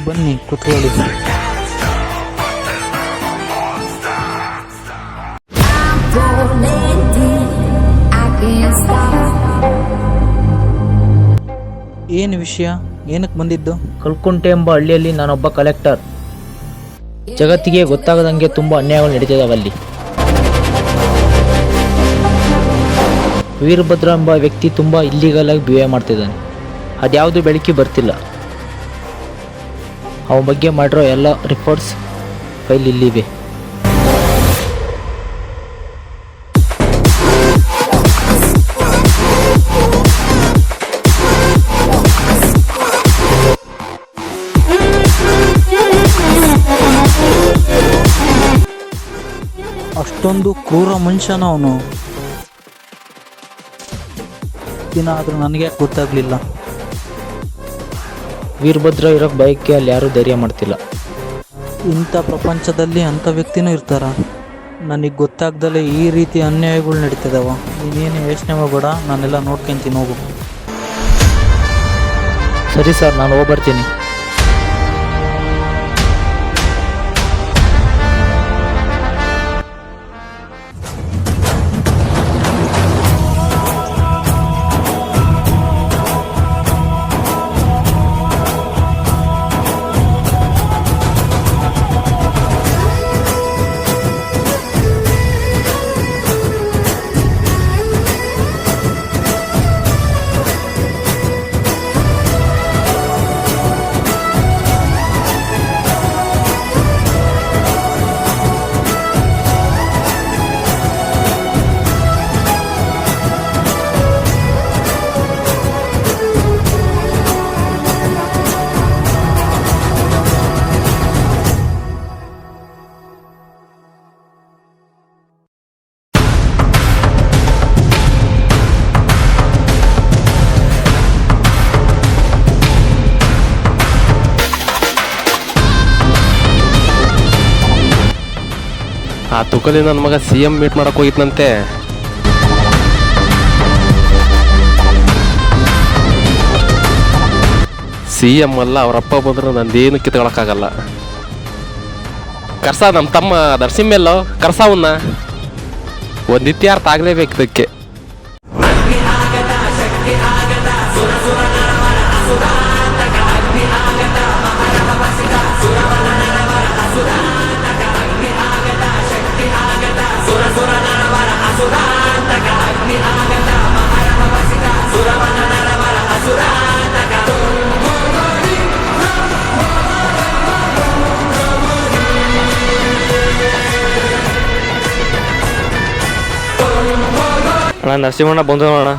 ಬನ್ನಿ ಕೂತ್ಕೊಳ್ಳಿ. ಏನು ವಿಷಯ? ಏನಕ್ಕೆ ಬಂದಿದ್ದು? ಕಲ್ಕುಂಟೆ ಎಂಬ ಹಳ್ಳಿಯಲ್ಲಿ ನಾನೊಬ್ಬ ಕಲೆಕ್ಟರ್. ಜಗತ್ತಿಗೆ ಗೊತ್ತಾಗದಂಗೆ ತುಂಬ ಅನ್ಯಾಯಗಳು ನಡೀತಿದ್ದಾವಲ್ಲಿ. ವೀರಭದ್ರ ಎಂಬ ವ್ಯಕ್ತಿ ತುಂಬ ಇಲ್ಲಿಗಲ್ ಆಗಿ ಬಿಹೇವ್ ಮಾಡ್ತಿದ್ದಾನೆ. ಅದ್ಯಾವುದು ಬೆಳಕಿ ಬರ್ತಿಲ್ಲ. ಅವನ ಬಗ್ಗೆ ಮಾಡಿರೋ ಎಲ್ಲ ರಿಪೋರ್ಟ್ಸ್ ಫೈಲ್ ಇಲ್ಲಿವೆ. ಅಷ್ಟೊಂದು ಕ್ರೂರ ಮನುಷ್ಯನ ಅವನು. ದಿನ ಆದರೂ ನನಗೆ ಗೊತ್ತಾಗ್ಲಿಲ್ಲ. ವೀರಭದ್ರ ಇರೋಕ್ಕೆ ಬಯಕೆ ಅಲ್ಲಿ ಯಾರೂ ಧೈರ್ಯ ಮಾಡ್ತಿಲ್ಲ. ಇಂಥ ಪ್ರಪಂಚದಲ್ಲಿ ಅಂಥ ವ್ಯಕ್ತಿನೂ ಇರ್ತಾರ? ನನಗೆ ಗೊತ್ತಾಗ್ದಲೇ ಈ ರೀತಿ ಅನ್ಯಾಯಗಳು ನಡೀತಿದಾವ. ನೀನೇನು ಯೋಚನೆ ಮಾಡಬೇಡ, ನಾನೆಲ್ಲ ನೋಡ್ಕೊಂತೀನಿ, ಹೋಗು. ಸರಿ ಸರ್, ನಾನು ಹೋಗ್ಬರ್ತೀನಿ. ಆ ತುಕಲಿ ನನ್ನ ಮಗ CM ಮೀಟ್ ಮಾಡಕ್ಕೆ ಹೋಗಿದ್ನಂತೆ. CM ಅಲ್ಲ, ಅವರಪ್ಪ ಬಂದ್ರೆ ನಂದೇನು ಕಿತ್ಕೊಳಕ್ಕಾಗಲ್ಲ. ಕರ್ಸ ನಮ್ಮ ತಮ್ಮ ದರ್ಸಿಮ್ಮೆಲ್ಲೋ ಕರ್ಸವನ್ನ ಒಂದು ಇತ್ಯಾರ್ಥ ಆಗಲೇಬೇಕು ಇದಕ್ಕೆ. ಅಣ್ಣ, ನರಸಿಂಹಣ್ಣ ಬಂದು ನೋಡೋಣ.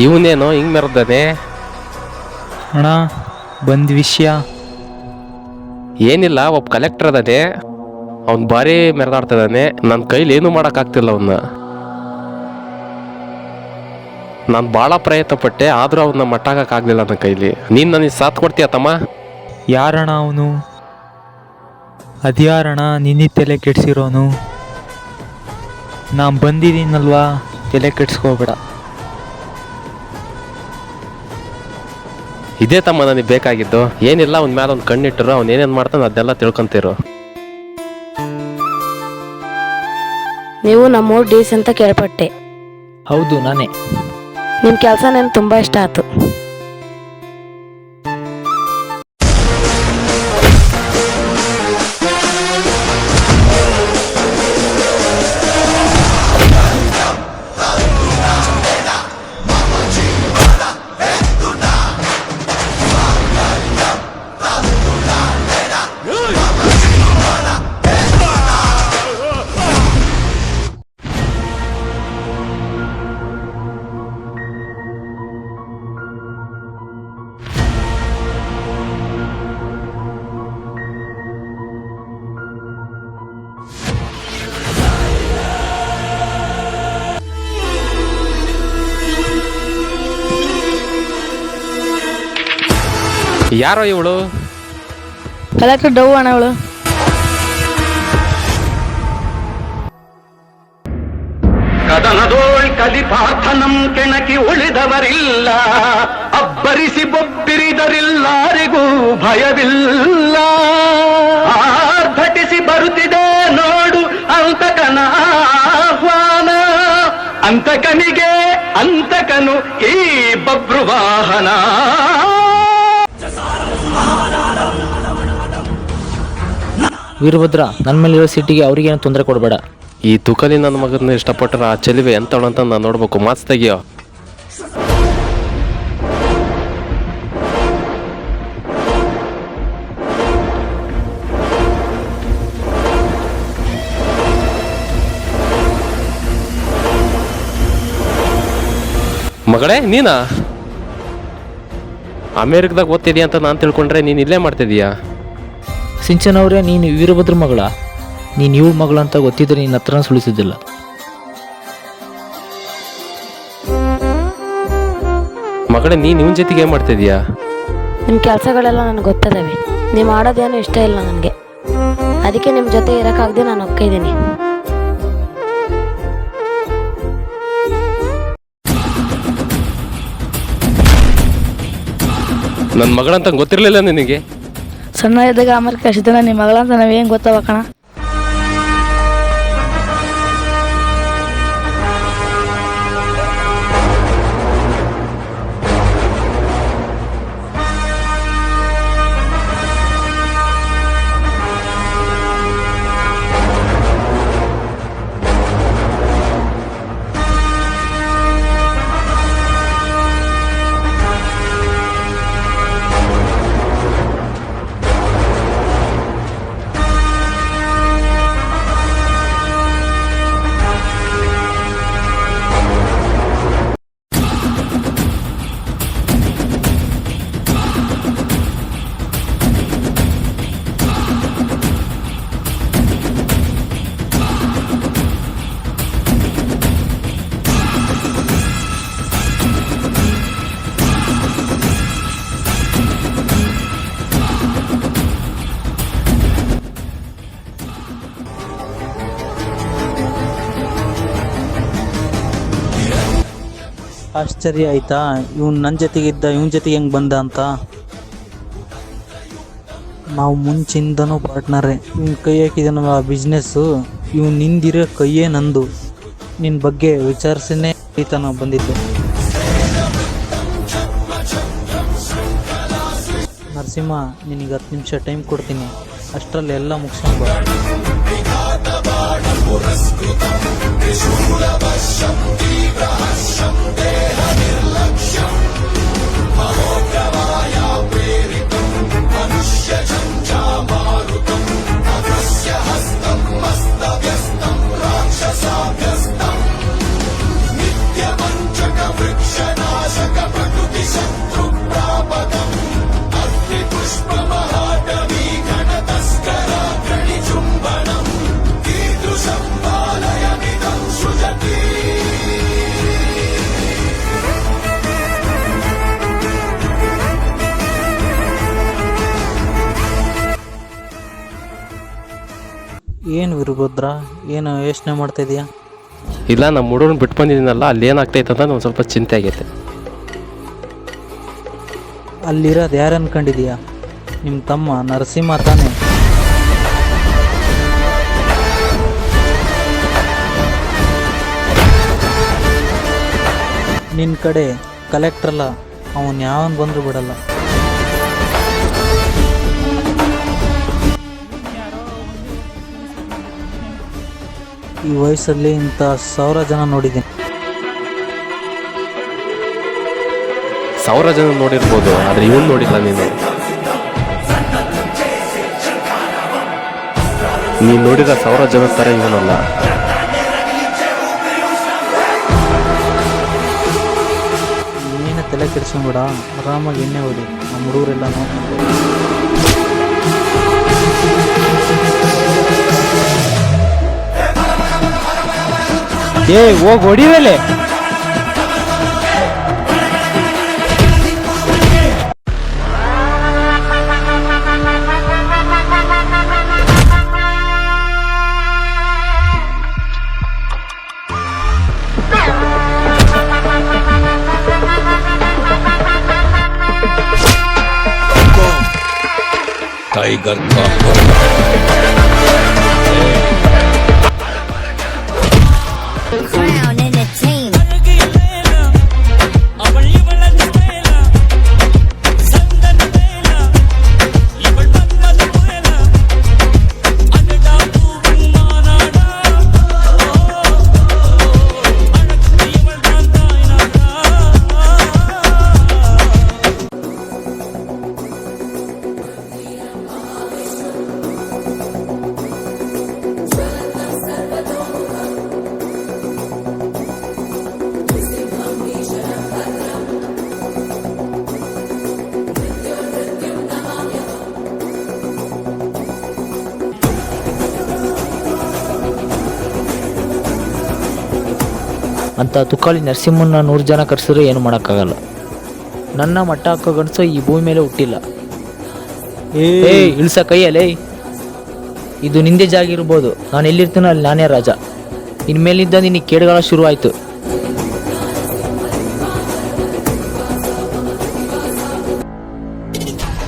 ಇವನೇನೋ ಹಿಂಗೆ ಮೆರೆದಾನೆ. ಅಣ್ಣ, ಬಂದ ವಿಷಯ ಏನಿಲ್ಲ, ಒಬ್ಬ ಕಲೆಕ್ಟರ್ ಅದಾನೆ, ಅವ್ನು ಭಾರಿ ಮೆರೆದಾಡ್ತಿದ್ದಾನೆ. ನನ್ನ ಕೈಲಿ ಏನೂ ಮಾಡೋಕ್ಕಾಗ್ತಿಲ್ಲ ಅವನ್ನ. ನಾನು ಭಾಳ ಪ್ರಯತ್ನ ಪಟ್ಟೆ, ಆದರೂ ಅವನ್ನ ಮಟ್ಟಾಗಕ್ಕಾಗಲಿಲ್ಲ ನನ್ನ ಕೈಲಿ. ನೀನು ನನಗೆ ಸಾಥ್ ಕೊಡ್ತೀಯ ತಮ್ಮ? ಯಾರಣ್ಣ ಅವನು? ಅದ್ಯಾರಣ್ಣ ನಿನ್ನೆ ತಲೆ ಕೆಡ್ಸಿರೋನು? ನಾನು ಬಂದಿದ್ದೀನಲ್ವಾ, ತಲೆ ಕೆಡ್ಸ್ಕೋಬೇಡ. ಇದೇ ತಮ್ಮ ನನಗೆ ಬೇಕಾಗಿದ್ದು. ಏನಿಲ್ಲ, ಅವ್ನ ಮೇಲೆ ಒಂದು ಕಣ್ಣಿಟ್ಟರು, ಅವ್ನು ಏನೇನು ಮಾಡ್ತಾನೆ ಅದೆಲ್ಲ ತಿಳ್ಕೊಂತಿರು. ನೀವು ನಮ್ಮೂರು ಡೀಸ್ ಅಂತ ಕೇಳ್ಪಟ್ಟೆ. ಹೌದು, ನಾನೇ. ನಿಮ್ಮ ಕೆಲಸ ನನಗೆ ತುಂಬ ಇಷ್ಟ ಆಯ್ತು. ಯಾರೋ ಇವಳು? ಕಲೆಕ್ಟರ್ ಡವ್ ಅಣ್ಣ ಅವಳು. ಕದನದೋಳ್ ಕಲಿಪಾರ್ಥನಂ ಕೆಣಕಿ ಉಳಿದವರಿಲ್ಲ, ಅಬ್ಬರಿಸಿ ಬೊಬ್ಬಿರಿದರಿಲ್ಲಾರಿಗೂ ಭಯವಿಲ್ಲ. ಆರ್ಭಟಿಸಿ ಬರುತ್ತಿದೆ ನೋಡು ಅಂತಕನ ಆಹ್ವಾನ, ಅಂತಕನಿಗೆ ಅಂತಕನು ಈ ಬಬ್ರು ವಾಹನ. ವೀರಭದ್ರ, ನನ್ನ ಮೇಲಿರೋ ಸಿಟ್ಟಿಗೆ ಅವ್ರಿಗೇನು ತೊಂದರೆ ಕೊಡಬೇಡ. ಈ ತುಕಲಿ ನನ್ನ ಮಗನ ಇಷ್ಟಪಟ್ಟರೆ ಆ ಚೆಲುವೆ ಎಂತವಳು ಅಂತ ನಾನು ನೋಡ್ಬೇಕು. ಮಾತು ತೆಗಿಯೋ. ಮಗಳೇ, ನೀನಾ? ಅಮೇರಿಕದಾಗ ಓದ್ತಿದ್ಯಾ ಅಂತ ನಾನು ತಿಳ್ಕೊಂಡ್ರೆ ನೀನು ಇಲ್ಲೇ ಮಾಡ್ತಿದೀಯಾ? ಸಿಂಚನ್ ಅವರೇ, ನೀನು ವೀರಭದ್ರ ಮಗಳ? ನೀನು ಇವಳ ಮಗಳು ಅಂತ ಗೊತ್ತಿದ್ರೆ ನಿನ್ನ ಹತ್ರನ ಸುಳಿಸಿದ್ದಿಲ್ಲ. ಮಗಳೇ, ನೀನು ಇವನ ಜೊತೆಗೆ ಏನು ಮಾಡ್ತಿದೀಯಾ? ನಿಮ್ಮ ಕೆಲಸಗಳೆಲ್ಲ ನನಗೆ ಗೊತ್ತದವೆ. ನೀವು ಮಾಡೋದೇನು ಇಷ್ಟ ಇಲ್ಲ ನನಗೆ, ಅದಕ್ಕೆ ನಿಮ್ಮ ಜೊತೆ ಇರೋಕ್ಕಾಗದೆ ನಾನು ಒಪ್ಪಿದ್ದೀನಿ. ನನ್ನ ಮಗಳಂತ ಗೊತ್ತಿರಲಿಲ್ಲ ನಿನಗೆ? ಸಣ್ಣ ಇದ್ದಾಗ ಆಮೇಲೆ ಕಳಿಸಿದ್ರೆ ನಿಮ್ಮ ಮಗಳ ಅಂತ ನಾವೇನು ಗೊತ್ತವ ಕಣ. ಆಶ್ಚರ್ಯ ಆಯ್ತಾ ಇವನ್ ನನ್ನ ಜೊತೆಗಿದ್ದ ಇವನ್ ಜೊತೆಗೆ ಹೆಂಗೆ ಬಂದ ಅಂತ. ನಾವು ಮುಂಚಿಂದನೂ ಪಾರ್ಟ್ನರೇ. ಇವನ್ ಕೈ ಹಾಕಿದನಲ್ಲ ಬಿಸ್ನೆಸ್ಸು, ಇವ್ನು ನಿಂದಿರೋ ಕೈಯೇ ನಂದು. ನಿನ್ನ ಬಗ್ಗೆ ವಿಚಾರಿಸನೇ ಈತ ನಾವು ಬಂದಿದ್ದೆ. ನರಸಿಂಹ, ನಿನಗೆ 10 ನಿಮಿಷ ಟೈಮ್ ಕೊಡ್ತೀನಿ, ಅಷ್ಟರಲ್ಲಿ ಎಲ್ಲ ಮುಗಿಸ್ಕೊಂಡು ಬಾ. ಏನು ವೀರಭದ್ರ, ಏನು ಯೋಚನೆ ಮಾಡ್ತಾ ಇದೀಯಾ? ಇಲ್ಲ, ನಮ್ಮ ಹುಡುಗನ ಬಿಟ್ಟು ಬಂದಿದ್ದೀನಲ್ಲ, ಅಲ್ಲಿ ಏನಾಗ್ತೈತೆ ಅಂತ ಒಂದು ಸ್ವಲ್ಪ ಚಿಂತೆ ಆಗೈತೆ. ಅಲ್ಲಿರೋದು ಯಾರು ಅನ್ಕೊಂಡಿದೀಯಾ? ನಿಮ್ಮ ತಮ್ಮ ನರಸಿಂಹ ತಾನೇ? ನಿನ್ನ ಕಡೆ ಕಲೆಕ್ಟ್ರಲ್ಲ, ಅವನು ಯಾವನ್ ಬಂದರೂ ಬಿಡಲ್ಲ. ಈ ವಯಸ್ಸಲ್ಲಿ ಇಂಥ 1000 ಜನ ನೋಡಿದ್ದೀನಿ. 1000 ಜನ ನೋಡಿರ್ಬೋದು, ಆದರೆ ಇವನು ನೋಡಿಲ್ಲ. ನೀನು ನೋಡಿದ 1000 ಜನ ಥರ ಇವನಲ್ಲ. ನೀನು ತಲೆ ಕೆಡಿಸ್ಕೊಂಬೇಡ, ಆರಾಮಾಗಿ ಎಣ್ಣೆ ಹೊಡಿ. ನಮ್ಮ ಹುಡುಗರೆಲ್ಲ ನೋಡ್ಕೊಂಡು ಹೋಗಿ ಹೊಡಿರಲೆ. टाइगर का Crown in a chain. ಅಂತ ತುಕಾಲಿ ನರಸಿಂಹನ 100 ಜನ ಕರೆಸಿದ್ರು ಏನು ಮಾಡೋಕ್ಕಾಗಲ್ಲ. ನನ್ನ ಮಟ್ಟ ಹಾಕೋ ಗಂಡಸು ಈ ಭೂಮಿ ಮೇಲೆ ಹುಟ್ಟಿಲ್ಲ. ಏಯ್ ಇಳ್ಸ ಕೈಯಲ್ಲೇ. ಇದು ನಿಂದೆ ಜಾಗ ಇರ್ಬೋದು, ನಾನು ಎಲ್ಲಿರ್ತೀನೋ ಅಲ್ಲಿ ನಾನೇ ರಾಜ. ಇನ್ಮೇಲಿಂದ ನಿನಗೆ ಕೇಡುಗಳ ಶುರುವಾಯಿತು.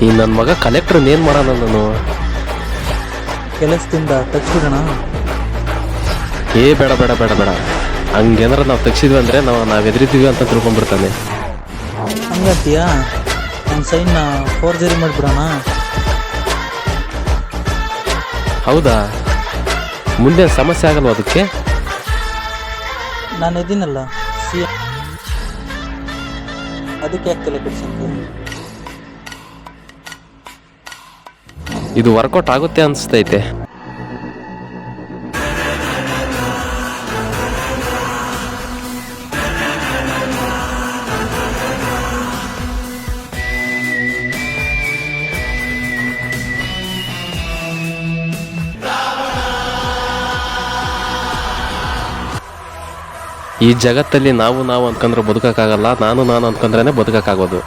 ಈ ನನ್ನ ಮಗ ಕಲೆಕ್ಟರ್ ಏನು ಮಾಡೋಣ ನಾನು? ಕೆಲಸದಿಂದ ತಚ್ಚಿಬಿಡೋಣ. ಬೇಡ ಬೇಡ ಬೇಡ ಬೇಡ, ಹಂಗೇನಾರ ನಾವು ತೆಗ್ಸಿದ್ವಿ ಅಂದರೆ ನಾವು ಎದುರಿದ್ದೀವಿ ಅಂತ ತಿಳ್ಕೊಂಡ್ಬಿಡ್ತಾನೆ. ಹಂಗಂತೀಯಾ? ನನ್ನ ಸೈನ್ನ ಫೋರ್ಜರಿ ಮಾಡಿಬಿಡೋಣ. ಹೌದಾ? ಮುಂದೆ ಸಮಸ್ಯೆ ಆಗಲ್ವ ಅದಕ್ಕೆ? ನಾನು ಇದೀನಲ್ಲ ಅದಕ್ಕೆ ಆಗ್ತಿಲ್ಲ ಕೆಡ್ಸಂತೆ. ಇದು ವರ್ಕೌಟ್ ಆಗುತ್ತೆ ಅನಿಸ್ತೈತೆ. ಈ ಜಗತ್ತಲ್ಲಿ ನಾವು ಅಂದ್ಕೊಂಡ್ರೆ ಬದುಕೋಕ್ಕಾಗಲ್ಲ, ನಾನು ಅಂದ್ಕೊಂಡ್ರೆ ಬದುಕೋಕ್ಕಾಗೋದು.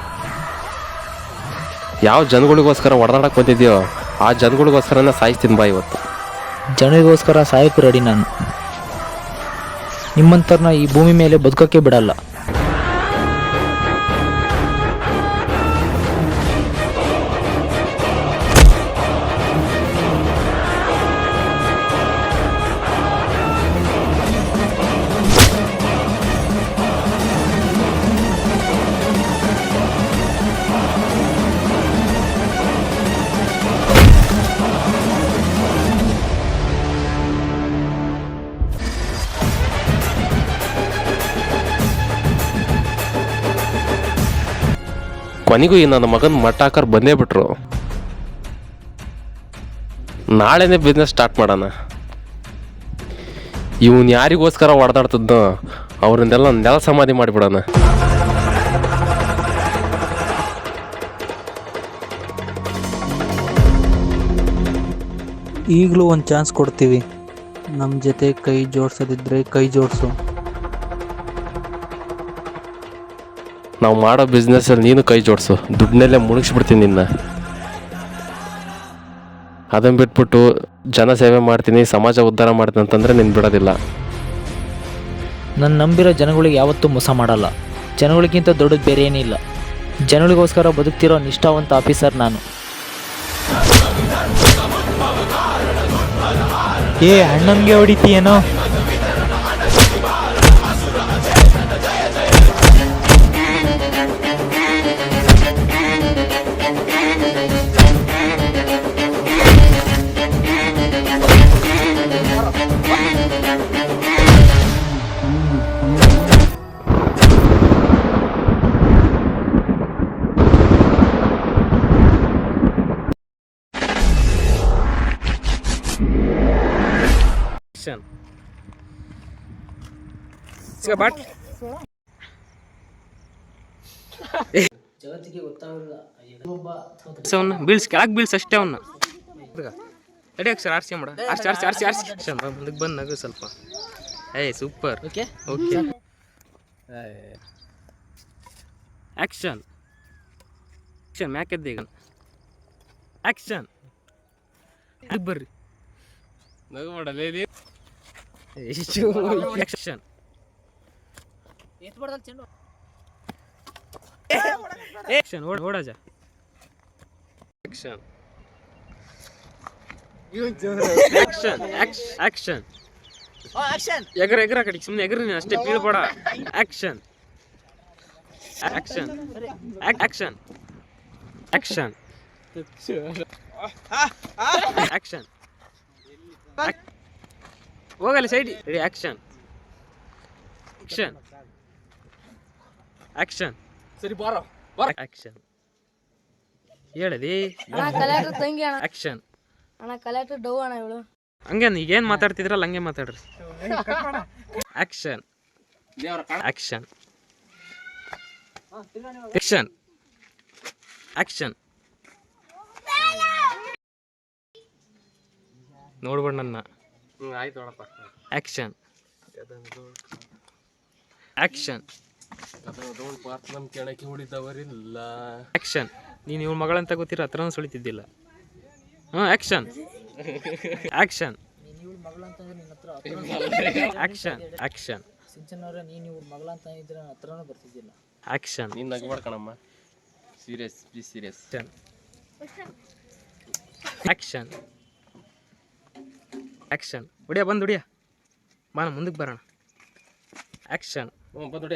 ಯಾವ ಜನಗಳಿಗೋಸ್ಕರ ಹೊಡೆದಾಡಕ್ಕೆ ಬಂದಿದ್ಯೋ ಆ ಜನಗಳಿಗೋಸ್ಕರನೇ ಸಾಯಿಸ್ತೀನಿ ಬಾ ಇವತ್ತು. ಜನರಿಗೋಸ್ಕರ ಸಾಯಕ್ಕೂ ರೆಡಿ ನಾನು. ನಿಮ್ಮಂಥವ್ರನ್ನ ಈ ಭೂಮಿ ಮೇಲೆ ಬದುಕೋಕ್ಕೆ ಬಿಡಲ್ಲ. ಕೊನೆಗೂ ಈ ನನ್ನ ಮಗನ ಮಟ್ಟ ಹಾಕರ್ ಬಂದೇ ಬಿಟ್ರು. ನಾಳೆನೇ ಬಿಸ್ನೆಸ್ ಸ್ಟಾರ್ಟ್ ಮಾಡೋಣ. ಇವನ್ ಯಾರಿಗೋಸ್ಕರ ಹೊಡೆದಾಡ್ತದ್ನೋ ಅವ್ರನ್ನೆಲ್ಲ ನೆಲ ಸಮಾಧಿ ಮಾಡಿಬಿಡೋಣ. ಈಗಲೂ ಒಂದು ಚಾನ್ಸ್ ಕೊಡ್ತೀವಿ. ನಮ್ಮ ಜೊತೆ ಕೈ ಜೋಡಿಸೋದಿದ್ರೆ ಕೈ ಜೋಡಿಸು. ನಾವು ಮಾಡೋ ಬಿಸ್ನೆಸ್ಸಲ್ಲಿ ನೀನು ಕೈ ಜೋಡಿಸು, ದುಡ್ಡನ್ನೆಲ್ಲೇ ಮುಳುಗಿಸ್ಬಿಡ್ತೀನಿ ನಿನ್ನ. ಅದನ್ನು ಬಿಟ್ಬಿಟ್ಟು ಜನ ಸೇವೆ ಮಾಡ್ತೀನಿ, ಸಮಾಜ ಉದ್ಧಾರ ಮಾಡ್ತೀನಿ ಅಂತಂದರೆ ನೀನು ಬಿಡೋದಿಲ್ಲ. ನನ್ನ ನಂಬಿರೋ ಜನಗಳಿಗೆ ಯಾವತ್ತೂ ಮೋಸ ಮಾಡಲ್ಲ. ಜನಗಳಿಗಿಂತ ದೊಡ್ಡದು ಬೇರೆ ಏನಿಲ್ಲ. ಜನಗಳಿಗೋಸ್ಕರ ಬದುಕ್ತಿರೋ ನಿಷ್ಠಾವಂತ ಆಫೀಸರ್ ನಾನು. ಅಣ್ಣಂಗೆ ಹೊಡಿತೀಯೇನೋ? ಬೀಳ್ಸ್ ಕೆಳಗೆ ಬೀಳ್ಸ್ ಅಷ್ಟೇ ಅವನ್ನ ರೆಡಿ ಅಕ್ಷರ ಆರ್ಸಿ ಮಾಡ ಆರ್ಸಿ ಮುಂದಕ್ಕೆ ಬಂದು ನಗು ಸ್ವಲ್ಪ. ಸೂಪರ್. ಓಕೆ ಆ್ಯಕ್ಷನ್ ಮ್ಯಾಕೆದ್ದೆ ಈಗ ಆ್ಯಕ್ಷನ್ ಬರ್ರಿ ನಗು ಮಾಡಲ್ಲ. ಆ್ಯಕ್ಷನ್ ಆ್ಯಕ್ಷನ್ ಓಡಾಜ ಆ್ಯಕ್ಷನ್ ಆಕ್ಷನ್ ಆಕ್ಷನ್ ಎಗರ ಎಗರ ಕಡೆ ಸುಮ್ಮನೆ ಎಗರ ನೀನು ಅಷ್ಟೇ ಬೀಳ್ಬೇಡ. Action action action action action ಹೋಗಲ್ಲ side. Ready action action action ಸರಿ ಬಾರ ಆಕ್ಷನ್ ಹೇಳದಿ ಅಣ್ಣ ಕಲೆಕ್ಟರ್ ತಂಗಿ ಅಣ್ಣ. ಆಕ್ಷನ್ ಅಣ್ಣ ಕಲೆಕ್ಟರ್ ಡೌ ಅಣ್ಣ ಇವಳು. ಹಂಗೆ ಈಗೇನು ಮಾತಾಡ್ತಿದ್ರಲ್ಲ ಹಂಗೆ ಮಾತಾಡ್ರಿ. ಆಕ್ಷನ್ ಆಕ್ಷನ್ ಆಕ್ಷನ್ ಆಕ್ಷನ್ ನೋಡ್ಬೇಡ ನನ್ನ. ಆಯ್ತು ನೋಡಪ್ಪ. ಆಕ್ಷನ್ ಆಕ್ಷನ್ ನಮ್ಮ ಕೆಣಕಿ ಹೊಡಿದವರಿಲ್ಲ. ಆಕ್ಷನ್ ನೀನು ಇವಳ ಮಗಳಂತ ಗೊತ್ತಿರೋ ಹತ್ರನೂ ಸುಳಿತಿದ್ದಿಲ್ಲ. ಹಾಂ ಆಕ್ಷನ್ ಆಕ್ಷನ್ ಆಕ್ಷನ್ ಆಕ್ಷನ್ ಸಿಂಚನವ್ರೆ ನೀನು ಇವ್ರ ಮಗಳ ಅಂತ ಇದ್ರೆ ನನ್ನ ಹತ್ರನೂ ಬರ್ತಿದ್ದಿಲ್ಲ. ಆಕ್ಷನ್ ನೀನು ನಗಬೇಡ ಕಣಮ್ಮ. Serious be serious. Action action ಹೊಡಿಯ ಬಂದು ಹೊಡಿಯ ಬಾಣ ಮುಂದಕ್ಕೆ ಬರೋಣ. ಆಕ್ಷನ್ ಬಂದು